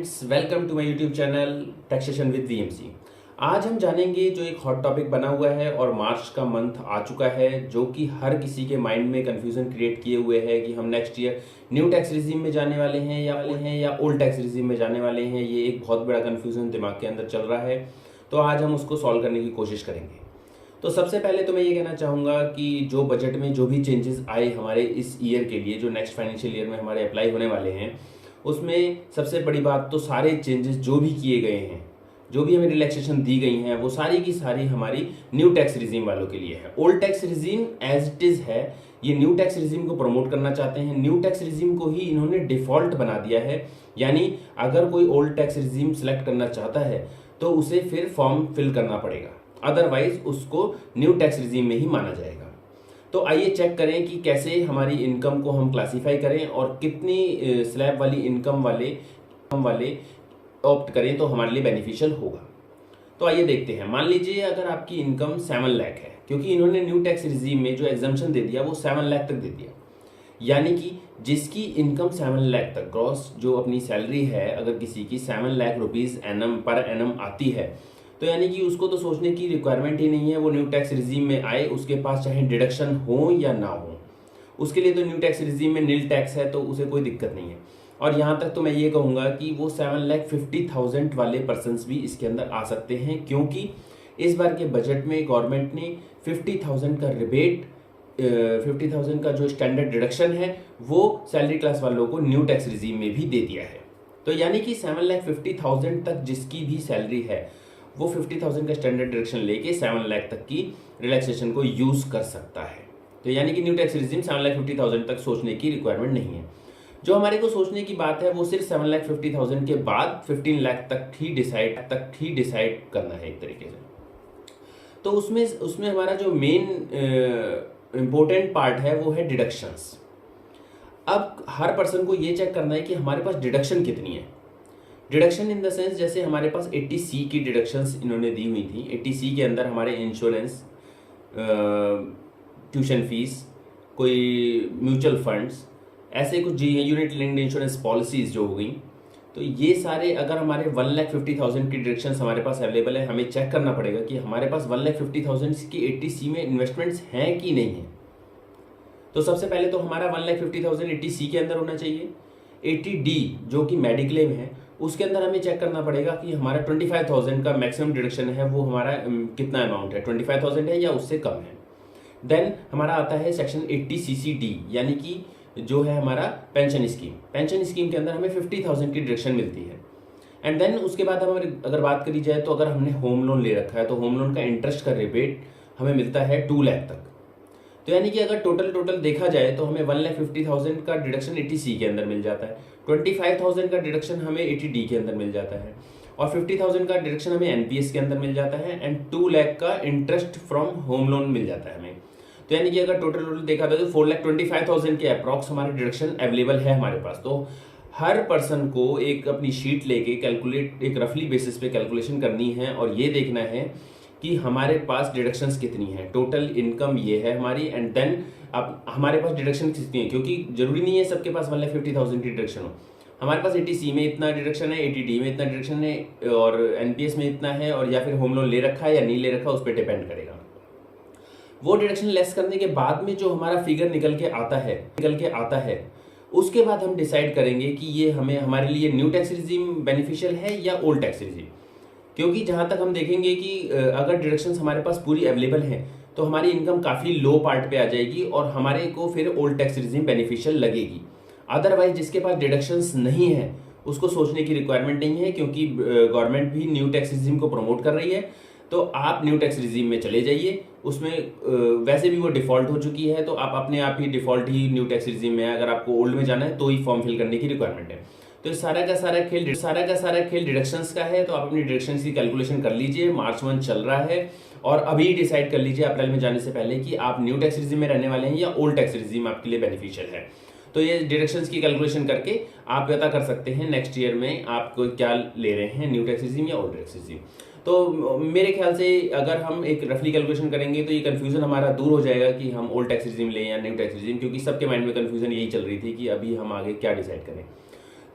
Friends, welcome to my YouTube channel taxation with VMC. आज हम जानेंगे जो एक हॉट टॉपिक बना हुआ है और मार्च का मंथ आ चुका है, जो कि हर किसी के माइंड में कंफ्यूजन क्रिएट किए हुए है कि हम next year new tax regime में जाने वाले हैं या ओल्ड टैक्स रिजीम में जाने वाले हैं। ये एक बहुत बड़ा कंफ्यूजन दिमाग के अंदर चल रहा है, तो आज हम उसको सॉल्व करने की कोशिश करेंगे। तो सबसे पहले तो मैं ये कहना चाहूँगा कि जो बजट में जो भी चेंजेस आए हमारे इस ईयर के लिए, जो नेक्स्ट फाइनेंशियल ईयर में हमारे अप्लाई होने वाले हैं, उसमें सबसे बड़ी बात तो सारे चेंजेस जो भी किए गए हैं, जो भी हमें रिलैक्सेशन दी गई हैं, वो सारी की सारी हमारी न्यू टैक्स रिजीम वालों के लिए है। Old tax regime as it is है, ये न्यू टैक्स रिजीम को प्रमोट करना चाहते हैं। न्यू टैक्स रिजीम को ही इन्होंने डिफ़ॉल्ट बना दिया है, यानी अगर कोई ओल्ड टैक्स रिजीम सेलेक्ट करना चाहता है तो उसे फिर फॉर्म फिल करना पड़ेगा, अदरवाइज उसको न्यू टैक्स रिजीम में ही माना जाएगा। तो आइए चेक करें कि कैसे हमारी इनकम को हम क्लासीफाई करें और कितनी स्लैब वाली इनकम वाले ऑप्ट करें तो हमारे लिए बेनिफिशियल होगा। तो आइए देखते हैं। मान लीजिए अगर आपकी इनकम 7 लाख है, क्योंकि इन्होंने न्यू टैक्स रिजीम में जो एग्जम्पशन दे दिया वो 7 लाख तक दे दिया, यानी कि जिसकी इनकम 7 लाख तक ग्रॉस जो अपनी सैलरी है, अगर किसी की 7 लाख रुपीज़ पर एनम आती है, तो यानी कि उसको तो सोचने की रिक्वायरमेंट ही नहीं है वो न्यू टैक्स रिजीम में आए, उसके पास चाहे डिडक्शन हो या ना हो। उसके लिए तो न्यू टैक्स रिजीम में नील टैक्स है, तो उसे कोई दिक्कत नहीं है। और यहाँ तक तो मैं ये कहूँगा कि वो 7,50,000 वाले पर्सनस भी इसके अंदर आ सकते हैं, क्योंकि इस बार के बजट में गवर्नमेंट ने 50,000 का रिबेट, 50,000 का जो स्टैंडर्ड डिडक्शन है वो सैलरी क्लास वालों को न्यू टैक्स रिजीम में भी दे दिया है। तो यानी कि 7,50,000 तक जिसकी भी सैलरी है वो 50,000 का स्टैंडर्ड डिडक्शन लेके 7 लाख तक की रिलैक्सेशन को यूज कर सकता है। तो यानी कि न्यू टैक्स रिजीम 7,50,000 तक सोचने की रिक्वायरमेंट नहीं है। जो हमारे को सोचने की बात है वो सिर्फ 7,50,000 के बाद 15 लाख तक ही डिसाइड करना है एक तरीके से। तो उसमें हमारा जो मेन इंपॉर्टेंट पार्ट है वो है डिडक्शंस। अब हर पर्सन को ये चेक करना है कि हमारे पास डिडक्शन कितनी है। डिडक्शन इन द सेंस, जैसे हमारे पास 80C की डिडक्शंस इन्होंने दी हुई थी। 80C के अंदर हमारे इंश्योरेंस, ट्यूशन फीस, कोई म्यूचुअल फंड्स, ऐसे कुछ यूनिट लिंक्ड इंश्योरेंस पॉलिसीज जो हो गई, तो ये सारे अगर हमारे 1,50,000 की डिडक्शंस हमारे पास अवेलेबल है, हमें चेक करना पड़ेगा कि हमारे पास 1,50,000 की 80C में इन्वेस्टमेंट्स हैं कि नहीं है। तो सबसे पहले तो हमारा 1,50,000 80C के अंदर होना चाहिए। 80D जो कि मेडिक्लेम है, उसके अंदर हमें चेक करना पड़ेगा कि हमारा 25,000 का मैक्सिमम डिडक्शन है, वो हमारा कितना अमाउंट है, 25,000 है या उससे कम है। देन हमारा आता है सेक्शन 80CCD, यानी कि जो है हमारा पेंशन स्कीम के अंदर हमें 50,000 की डिडक्शन मिलती है। एंड देन उसके बाद हम अगर बात करी जाए तो अगर हमने होम लोन ले रखा है तो होम लोन का इंटरेस्ट का रिबेट हमें मिलता है 2 लाख तक। तो यानी कि अगर टोटल देखा जाए तो हमें 1,50,000 का डिडक्शन 80C के अंदर मिल जाता है, 25,000 का डिडक्शन हमें 80D के अंदर मिल जाता है, और 50,000 का डिडक्शन हमें NPS के अंदर मिल जाता है, एंड 2 लाख का इंटरेस्ट फ्रॉम होम लोन मिल जाता है हमें। तो यानी कि अगर टोटल देखा जाए तो 4,25,000 के अप्रॉक्स हमारे डिडक्शन अवेलेबल है हमारे पास। तो हर पर्सन को एक अपनी शीट लेके एक रफली बेसिस पे कैलकुलेशन करनी है और ये देखना है कि हमारे पास डिडक्शंस कितनी है, टोटल इनकम ये है हमारी, एंड देन अब हमारे पास डिडक्शन कितनी है, क्योंकि जरूरी नहीं है सबके पास 1,50,000 की डिडक्शन हो। हमारे पास 80C में इतना डिडक्शन है, 80D में इतना डिडक्शन है, और NPS में इतना है, और या फिर होम लोन ले रखा है या नहीं ले रखा, उस पर डिपेंड करेगा। वो डिडक्शन लेस करने के बाद में जो हमारा फिगर निकल के आता है उसके बाद हम डिसाइड करेंगे कि ये हमारे लिए न्यू टैक्स रिजीम बेनिफिशियल है या ओल्ड टैक्स रिजीम। क्योंकि जहाँ तक हम देखेंगे कि अगर डिडक्शंस हमारे पास पूरी अवेलेबल हैं तो हमारी इनकम काफ़ी लो पार्ट पे आ जाएगी और हमारे को फिर ओल्ड टैक्स रिजीम बेनिफिशियल लगेगी। अदरवाइज जिसके पास डिडक्शंस नहीं है उसको सोचने की रिक्वायरमेंट नहीं है, क्योंकि गवर्नमेंट भी न्यू टैक्स रिजीम को प्रमोट कर रही है। तो आप न्यू टैक्स रिजीम में चले जाइए, उसमें वैसे भी वो डिफ़ॉल्ट हो चुकी है, तो आप अपने आप ही डिफ़ॉल्ट ही न्यू टैक्स रिजीम में है। अगर आपको ओल्ड में जाना है तो ही फॉर्म फिल करने की रिक्वायरमेंट है। तो सारा का सारा खेल डिडक्शंस का है। तो आप अपनी डिडक्शंस की कैलकुलेशन कर लीजिए। मार्च मंथ चल रहा है और अभी डिसाइड कर लीजिए अप्रैल में जाने से पहले कि आप न्यू टैक्स रिजीम में रहने वाले हैं या ओल्ड टैक्स रिजीम आपके लिए बेनिफिशियल है। तो ये डिडक्शंस की कैलकुलेशन करके आप पता कर सकते हैं नेक्स्ट ईयर में आपको क्या ले रहे हैं, न्यू टैक्स रिजीम या ओल्ड टैक्स रिजीम। तो मेरे ख्याल से अगर हम एक रफली कैलकुलेशन करेंगे तो ये कन्फ्यूजन हमारा दूर हो जाएगा कि हम ओल्ड टैक्स रिजीम लें या न्यू टैक्स रिजीम, क्योंकि सबके माइंड में कन्फ्यूजन यही चल रही थी कि अभी हम आगे क्या डिसाइड करें।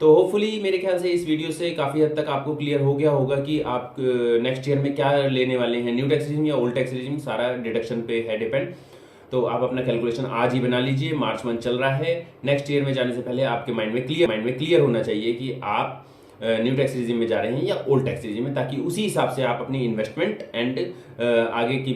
तो होपफुली मेरे ख्याल से इस वीडियो से काफ़ी हद तक आपको क्लियर हो गया होगा कि आप नेक्स्ट ईयर में क्या लेने वाले हैं, न्यू टैक्स रेजिम या ओल्ड टैक्स रेजिम, सारा डिडक्शन पे है डिपेंड। तो आप अपना कैलकुलेशन आज ही बना लीजिए, मार्च मंथ चल रहा है, नेक्स्ट ईयर में जाने से पहले आपके माइंड में क्लियर होना चाहिए कि आप न्यू टैक्स रेजिम में जा रहे हैं या ओल्ड टैक्स रेजिम में, ताकि उसी हिसाब से आप अपनी इन्वेस्टमेंट एंड आगे की